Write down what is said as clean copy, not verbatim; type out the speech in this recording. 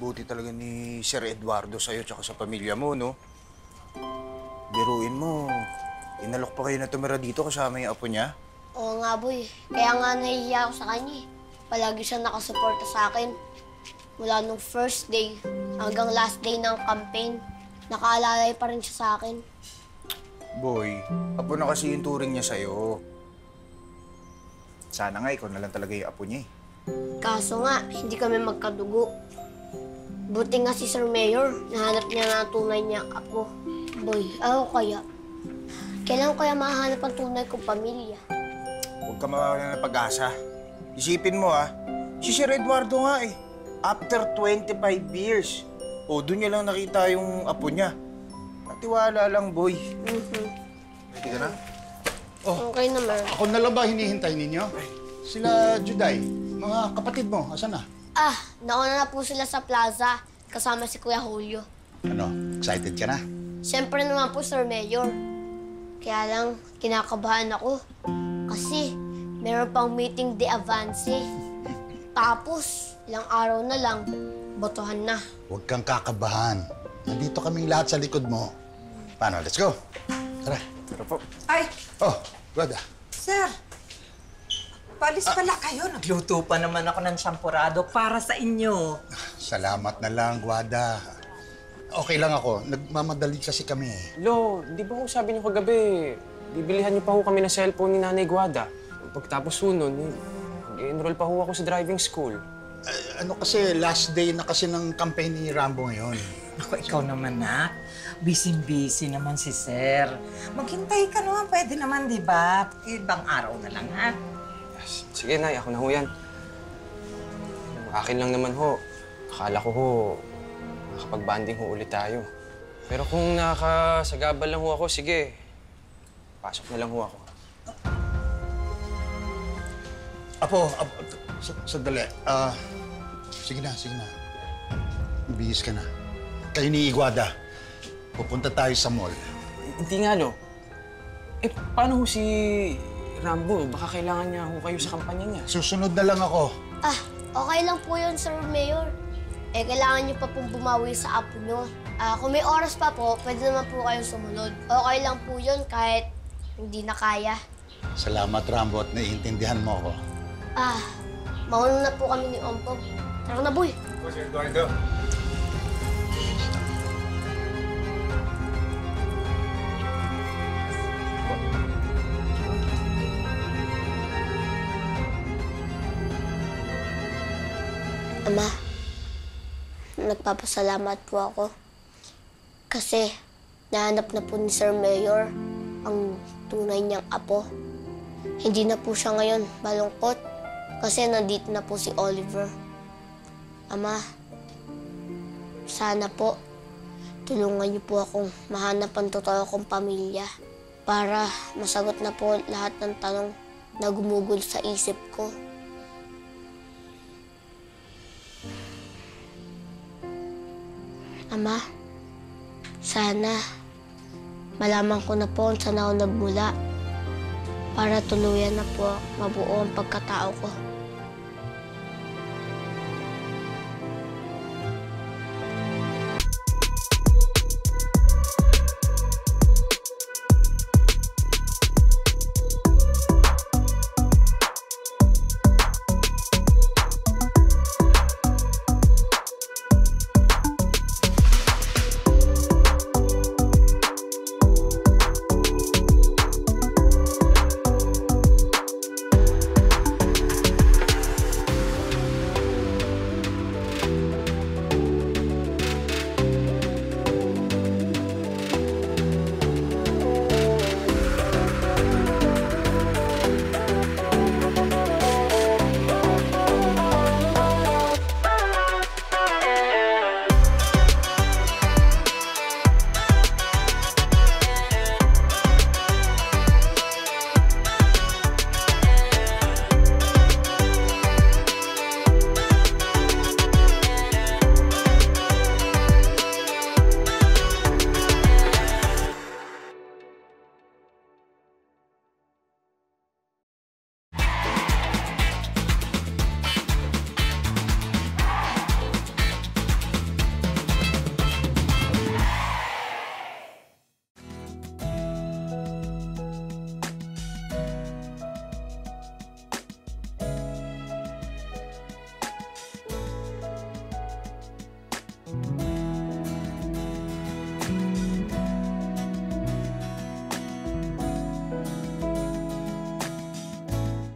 buti talaga ni Sir Eduardo sa'yo tsaka sa pamilya mo, no? Biruin mo, inalok pa kayo na tumira dito kasama yung apo niya. Oo nga, boy. Kaya nga nahihiya ako sa kanya eh. Palagi siya nakasuporta sa akin. Mula nung first day hanggang last day ng campaign, nakaalalay pa rin siya sa akin. Boy, apo na kasi yung turing niya sa'yo. Sana nga ikaw na lang talaga yung apo niya eh. Kaso nga, hindi kami magkadugo. Buti nga si Sir Mayor, nahanap niya na ang tunay niyang apo. Boy, ako kaya? Kailan ko kaya mahanap ang tunay kong pamilya? Huwag ka mawala ng pag-asa. Isipin mo si Sir Eduardo nga eh. After 25 years. Doon niya lang nakita yung apo niya. Natiwala lang, boy. Pwede ka na? Okay naman. Ako na lang ba hinihintay ninyo? Sila Juday, mga kapatid mo, asan na? Nauna na po sila sa plaza, kasama si Kuya Julio. Ano, excited ka na? Siyempre naman po, Sir Mayor. Kaya lang, kinakabahan ako. Kasi, meron pang meeting de avance. Tapos, ilang araw na lang, botohan na. Huwag kang kakabahan. Nandito kaming lahat sa likod mo. Paano, let's go. Tara. Tara po. Ay, Guada. sir. Palis pala kayo. Nagluto pa naman ako ng sampurado para sa inyo. Salamat na lang, Guada. Okay lang ako. Nagmamadali kasi kami eh. Lo, di ba ho sabi niyo kagabi, bibilihan niyo pa ho kami ng cellphone ni Nanay Guada. Pagtapos ho nun, mag-enroll pa ho ako sa driving school. Ano kasi, last day na kasi ng campaign ni Rambo ngayon. Ako, ikaw naman, na. Busy-busy naman si sir. Maghintay ka naman. Pwede naman, di ba? Ibang araw na lang, ha? Sige, Nay, ako na ho yan. Akin lang naman ho. Akala ko ho, makapag-banding ho ulit tayo. Pero kung nakakasagabal lang ho ako, sige. Pasok na lang ho ako. Apo, sandali. Sige na. Bihis ka na. Kayo ni Iguada, pupunta tayo sa mall. Hindi nga, Lo. Paano ho si Rambo? Baka kailangan niya ho kayo sa kampanya niya. Susunod na lang ako. Okay lang po yun, Sir Mayor. Kailangan niyo pa pong bumawi sa apo niyo. Kung may oras pa po, pwede naman po kayo sumunod. Okay lang po yun kahit hindi na kaya. Salamat, Rambo, at naiintindihan mo ako. Mauna na po kami ni Ompong. Tara na, boy. Sir Eduardo. Ama, nagpapasalamat po ako. Kasi nahanap na po ni Sir Mayor ang tunay niyang apo. Hindi na po siya ngayon malungkot kasi nandito na po si Oliver. Ama, sana po tulungan niyo po akong mahanap ang totoo kong pamilya para masagot na po lahat ng tanong na gumugol sa isip ko. Ama, sana malaman ko na po kung saan ako nagmula para tuluyan na po mabuo ang pagkatao ko.